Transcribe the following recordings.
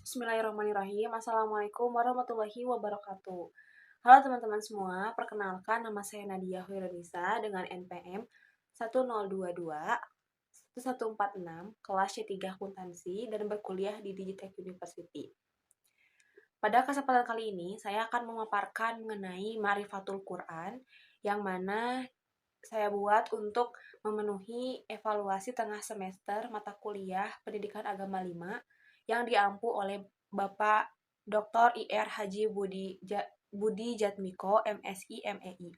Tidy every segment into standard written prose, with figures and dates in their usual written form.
Bismillahirrahmanirrahim. Assalamualaikum warahmatullahi wabarakatuh. Halo teman-teman semua, perkenalkan nama saya Nadia Hoironisa dengan NPM 1022-1146 kelas C3 Akuntansi dan berkuliah di Digitech University. Pada kesempatan kali ini, saya akan memaparkan mengenai Ma'rifatul Quran yang mana saya buat untuk memenuhi evaluasi tengah semester mata kuliah Pendidikan Agama 5 yang diampu oleh Bapak Dr. IR Haji Budi Jatmiko, MSI, MEI.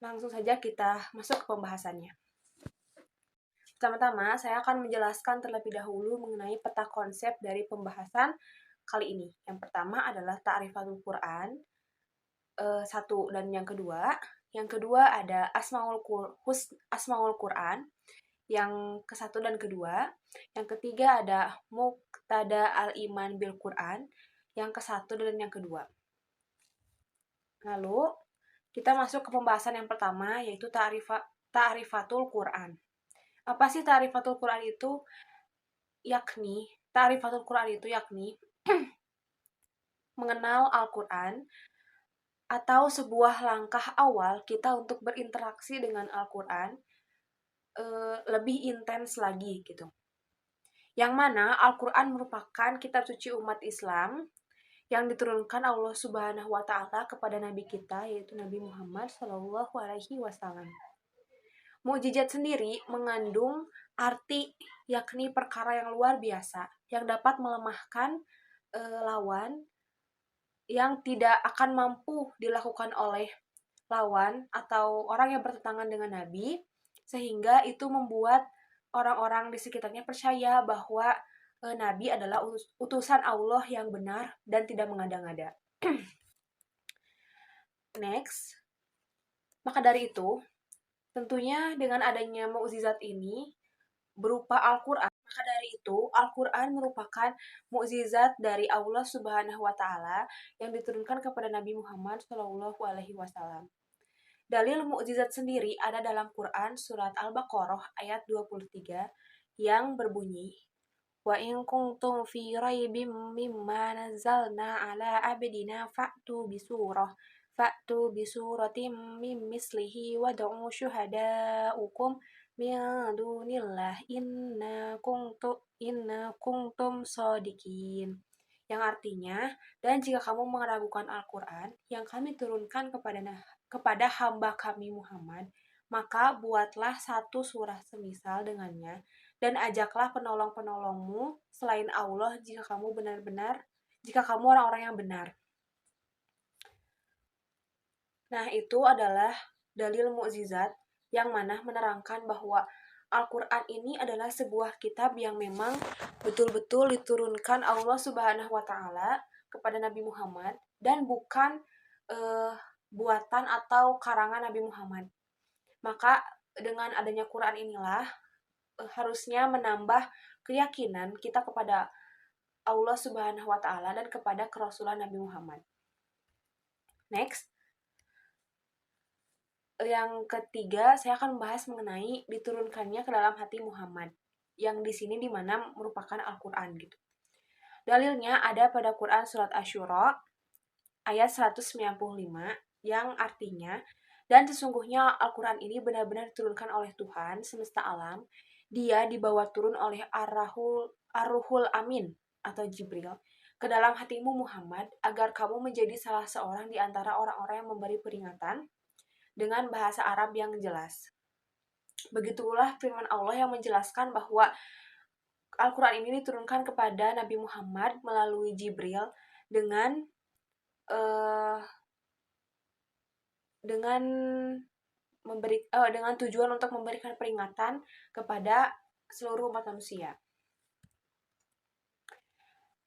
Langsung saja kita masuk ke pembahasannya. Pertama-tama, saya akan menjelaskan terlebih dahulu mengenai peta konsep dari pembahasan kali ini. Yang pertama adalah Ta'rifatul Quran, satu, dan yang kedua. Yang kedua ada Asmaul Quran, yang ke satu dan kedua. Yang ketiga ada Muqtada al-Iman bil Quran, yang ke satu dan yang kedua. Lalu, kita masuk ke pembahasan yang pertama, yaitu Ta'rifatul Quran. Apa sih Ta'rifatul Quran itu? Ta'rifatul Quran itu yakni mengenal Al-Quran atau sebuah langkah awal kita untuk berinteraksi dengan Al-Quran lebih intens lagi gitu. Yang mana Al-Quran merupakan kitab suci umat Islam yang diturunkan Allah Subhanahu wa Ta'ala kepada Nabi kita, yaitu Nabi Muhammad Shallallahu Alaihi Wasallam. Mukjizat sendiri mengandung arti yakni perkara yang luar biasa yang dapat melemahkan lawan yang tidak akan mampu dilakukan oleh lawan atau orang yang bertentangan dengan Nabi, sehingga itu membuat orang-orang di sekitarnya percaya bahwa Nabi adalah utusan Allah yang benar dan tidak mengada-ngada. Next, maka dari itu, tentunya dengan adanya mukjizat ini berupa Al-Quran, maka dari itu Al-Quran merupakan mukjizat dari Allah Subhanahu wa Ta'ala yang diturunkan kepada Nabi Muhammad Shallallahu Alaihi Wasallam. Dalil mukjizat sendiri ada dalam Quran surat Al-Baqarah ayat 23 yang berbunyi, Wa in kuntum fi raibim mimma nazzalna ala abdina fa'tu bisuratim min mislihi wad'u syuhada'ukum min dunillah inna kuntum shadiqin. Yang artinya, dan jika kamu meragukan Al-Quran yang kami turunkan kepada hamba kami Muhammad, maka buatlah satu surah semisal dengannya dan ajaklah penolong-penolongmu selain Allah jika kamu orang-orang yang benar. Nah, itu adalah dalil mukjizat yang mana menerangkan bahwa Al-Quran ini adalah sebuah kitab yang memang betul-betul diturunkan Allah Subhanahu wa Ta'ala kepada Nabi Muhammad dan bukan buatan atau karangan Nabi Muhammad. Maka dengan adanya Quran inilah harusnya menambah keyakinan kita kepada Allah Subhanahu wa Ta'ala dan kepada kerasulan Nabi Muhammad. Next, yang ketiga saya akan membahas mengenai diturunkannya ke dalam hati Muhammad, yang di sini dimana merupakan Al-Quran gitu. Dalilnya ada pada Quran surat Asy-Syura ayat 195 yang artinya, dan sesungguhnya Al-Quran ini benar-benar diturunkan oleh Tuhan semesta alam. Dia dibawa turun oleh Ar-Ruhul Amin atau Jibril ke dalam hatimu Muhammad agar kamu menjadi salah seorang di antara orang-orang yang memberi peringatan dengan bahasa Arab yang jelas. Begitulah firman Allah yang menjelaskan bahwa Al-Quran ini diturunkan kepada Nabi Muhammad melalui Jibril dengan tujuan untuk memberikan peringatan kepada seluruh umat manusia.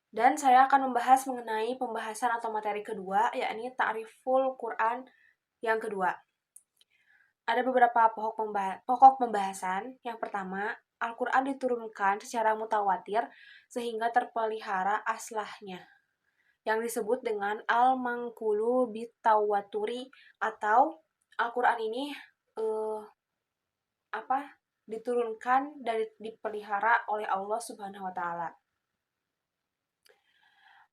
Dan saya akan membahas mengenai pembahasan atau materi kedua, yakni Ta'riful Quran yang kedua. Ada beberapa pokok pembahasan. Yang pertama, Al-Quran diturunkan secara mutawatir sehingga terpelihara aslahnya, yang disebut dengan al-manqulu bitawaturi, atau Al-Quran ini diturunkan dan dipelihara oleh Allah Subhanahu wa Ta'ala.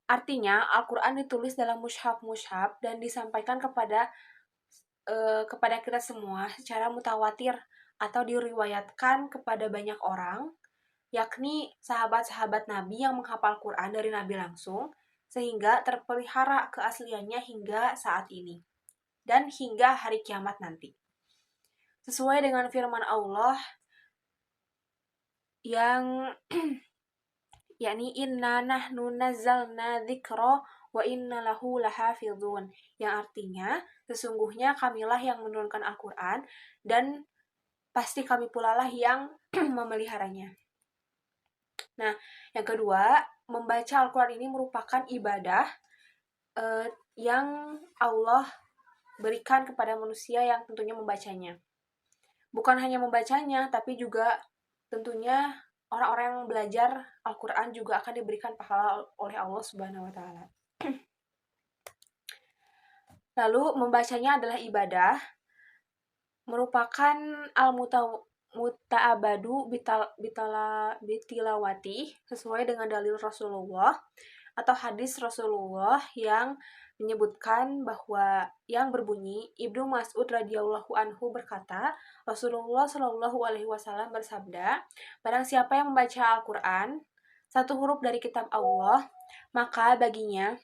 Artinya, Al-Quran ditulis dalam mushaf-mushaf dan disampaikan kepada kita semua secara mutawatir atau diriwayatkan kepada banyak orang, yakni sahabat-sahabat Nabi yang menghafal Quran dari Nabi langsung, sehingga terpelihara keasliannya hingga saat ini dan hingga hari kiamat nanti. Sesuai dengan firman Allah yang yakni inna nahnu nazzalna dzikra wa inna lahu lahafizun, yang artinya sesungguhnya kamilah yang menurunkan Al-Qur'an dan pasti kami pula lah yang memeliharanya. Nah, yang kedua, membaca Al-Qur'an ini merupakan ibadah yang Allah berikan kepada manusia yang tentunya membacanya. Bukan hanya membacanya, tapi juga tentunya orang-orang yang belajar Al-Quran juga akan diberikan pahala oleh Allah Subhanahu wa Ta'ala. Lalu, membacanya adalah ibadah, merupakan al-muta'abadu bitilawati, sesuai dengan dalil Rasulullah atau hadis Rasulullah yang menyebutkan bahwa yang berbunyi, Ibnu Mas'ud radhiyallahu anhu berkata, Rasulullah shallallahu alaihi wasallam bersabda, barang siapa yang membaca Al-Quran satu huruf dari kitab Allah, maka baginya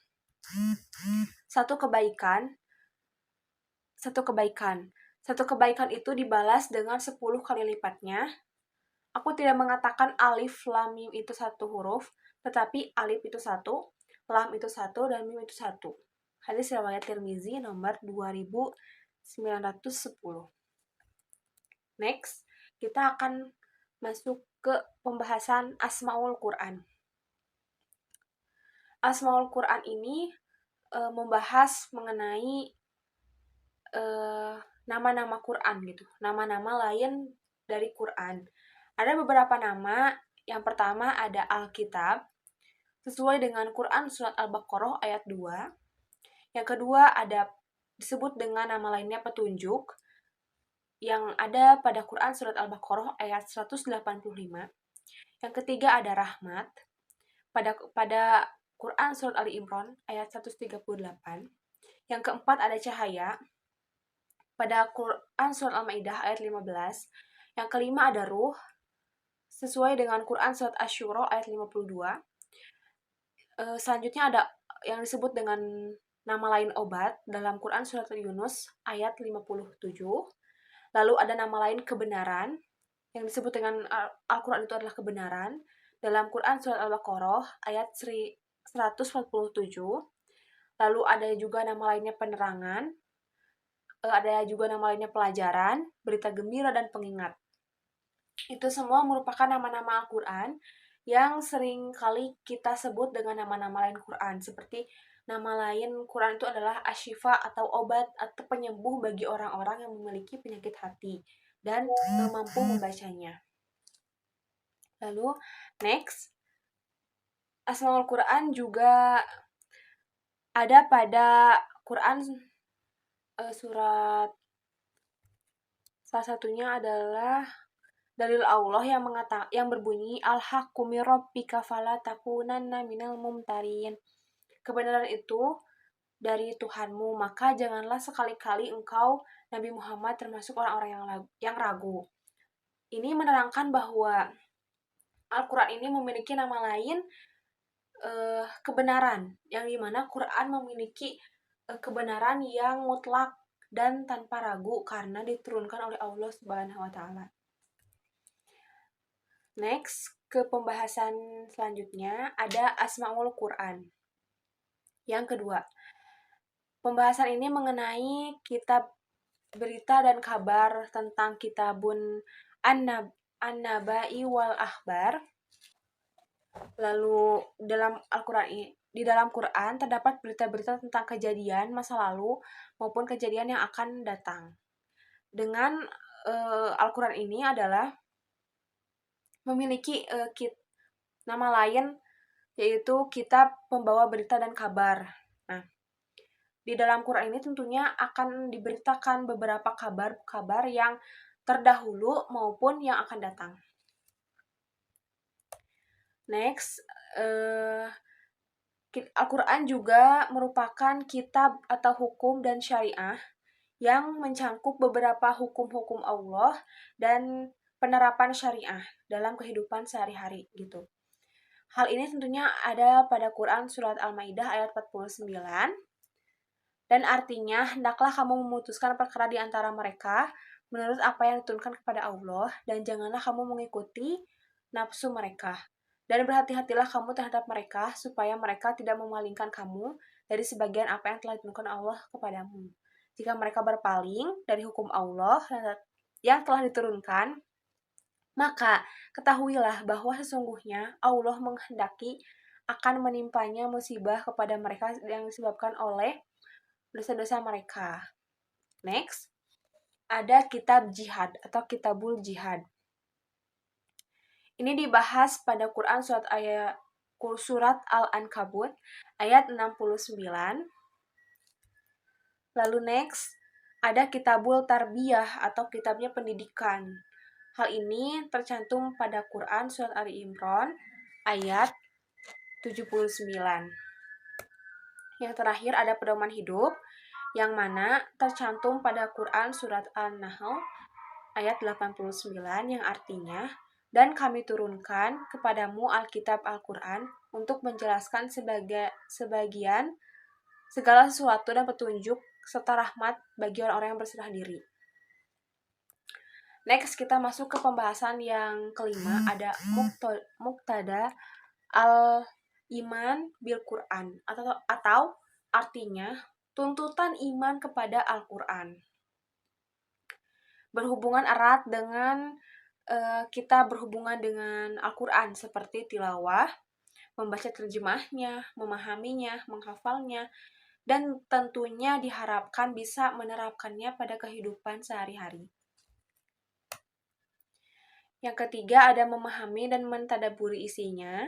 satu kebaikan. Satu kebaikan itu dibalas dengan 10 kali lipatnya. Aku tidak mengatakan alif lam mim itu satu huruf, tetapi alif itu satu, lam itu satu, dan mim itu satu. Hadis riwayat Tirmizi nomor 2910. Next, kita akan masuk ke pembahasan Asmaul Quran. Asmaul Quran ini membahas mengenai nama-nama Quran gitu, nama-nama lain dari Quran. Ada beberapa nama. Yang pertama ada Alkitab, sesuai dengan Quran surat Al-Baqarah ayat 2. Yang kedua ada disebut dengan nama lainnya petunjuk, yang ada pada Quran surat Al-Baqarah ayat 185. Yang ketiga ada rahmat, pada Quran surat Ali Imran ayat 138. Yang keempat ada cahaya, pada Quran surat Al-Maidah ayat 15. Yang kelima ada ruh, sesuai dengan Quran surat Asy-Syura ayat 52. Selanjutnya ada yang disebut dengan nama lain obat dalam Quran surat Yunus ayat 57. Lalu ada nama lain kebenaran, yang disebut dengan Al-Quran itu adalah kebenaran, dalam Quran surat Al-Baqarah ayat 147. Lalu ada juga nama lainnya penerangan, ada juga nama lainnya pelajaran, berita gembira, dan pengingat. Itu semua merupakan nama-nama Al-Quran yang sering kali kita sebut dengan nama-nama lain Quran, seperti nama lain Quran itu adalah asyifa atau obat atau penyembuh bagi orang-orang yang memiliki penyakit hati dan mampu membacanya. Lalu next, Asmaul Quran juga ada pada Quran surat, salah satunya adalah dalil Allah yang berbunyi al-haqqu mir rabbika fala takunanna minal mumtarin. Kebenaran itu dari Tuhanmu, maka janganlah sekali-kali engkau, Nabi Muhammad, termasuk orang-orang yang ragu. Ini menerangkan bahwa Al-Quran ini memiliki nama lain kebenaran, yang dimana Quran memiliki kebenaran yang mutlak dan tanpa ragu karena diturunkan oleh Allah Subhanahu wa Ta'ala. Next, ke pembahasan selanjutnya ada Asmaul Quran. Yang kedua, pembahasan ini mengenai kitab berita dan kabar tentang kitabun An-Naba'i wal Akhbar. Lalu di dalam Quran terdapat berita-berita tentang kejadian masa lalu maupun kejadian yang akan datang. Dengan Al-Quran ini adalah memiliki nama lain, yaitu kitab pembawa berita dan kabar. Nah, di dalam Quran ini tentunya akan diberitakan beberapa kabar-kabar yang terdahulu maupun yang akan datang. Next, Al-Quran juga merupakan kitab atau hukum dan syariah yang mencangkup beberapa hukum-hukum Allah dan penerapan syariah dalam kehidupan sehari-hari gitu. Hal ini tentunya ada pada Quran surat Al-Maidah ayat 49 dan artinya hendaklah kamu memutuskan perkara di antara mereka menurut apa yang diturunkan kepada Allah dan janganlah kamu mengikuti nafsu mereka. Dan berhati-hatilah kamu terhadap mereka supaya mereka tidak memalingkan kamu dari sebagian apa yang telah diturunkan Allah kepadamu. Jika mereka berpaling dari hukum Allah yang telah diturunkan, maka ketahuilah bahwa sesungguhnya Allah menghendaki akan menimpanya musibah kepada mereka yang disebabkan oleh dosa-dosa mereka. Next, ada kitab jihad atau kitabul jihad. Ini dibahas pada Quran surat Al-Ankabut ayat 69. Lalu next, ada kitabul tarbiyah atau kitabnya pendidikan. Hal ini tercantum pada Quran surat Ali Imran ayat 79. Yang terakhir ada pedoman hidup yang mana tercantum pada Quran surat An-Nahl ayat 89 yang artinya, dan kami turunkan kepadamu Alkitab Al-Quran untuk menjelaskan sebagian segala sesuatu dan petunjuk serta rahmat bagi orang-orang yang berserah diri. Next, kita masuk ke pembahasan yang kelima, ada Muqtada al-Iman bil Quran atau artinya tuntutan iman kepada Al-Quran. Berhubungan erat dengan kita berhubungan dengan Al-Quran seperti tilawah, membaca terjemahnya, memahaminya, menghafalnya, dan tentunya diharapkan bisa menerapkannya pada kehidupan sehari-hari. Yang ketiga ada memahami dan mentadaburi isinya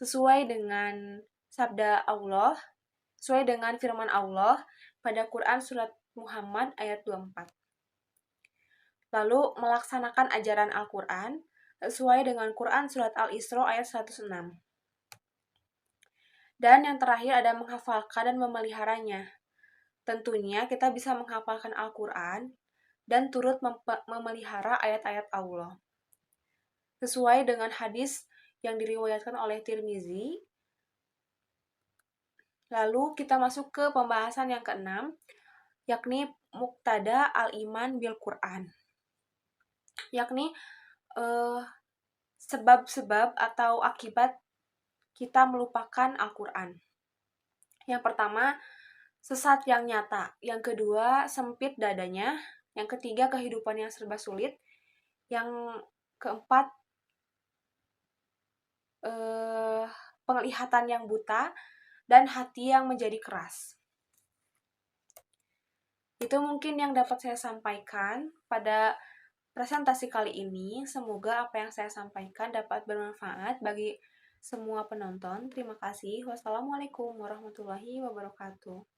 sesuai dengan sabda Allah, sesuai dengan firman Allah pada Quran surat Muhammad ayat 24. Lalu melaksanakan ajaran Al-Quran sesuai dengan Quran surat Al-Isra ayat 106. Dan yang terakhir ada menghafalkan dan memeliharanya. Tentunya kita bisa menghafalkan Al-Quran dan turut memelihara ayat-ayat Allah. Sesuai dengan hadis yang diriwayatkan oleh Tirmizi. Lalu kita masuk ke pembahasan yang keenam, yakni Muqtada al-Iman bil Quran. Yakni sebab-sebab atau akibat kita melupakan Al-Quran. Yang pertama, sesat yang nyata. Yang kedua, sempit dadanya. Yang ketiga, kehidupan yang serba sulit. Yang keempat, penglihatan yang buta. Dan hati yang menjadi keras. Itu mungkin yang dapat saya sampaikan pada presentasi kali ini. Semoga apa yang saya sampaikan dapat bermanfaat bagi semua penonton. Terima kasih. Wassalamualaikum warahmatullahi wabarakatuh.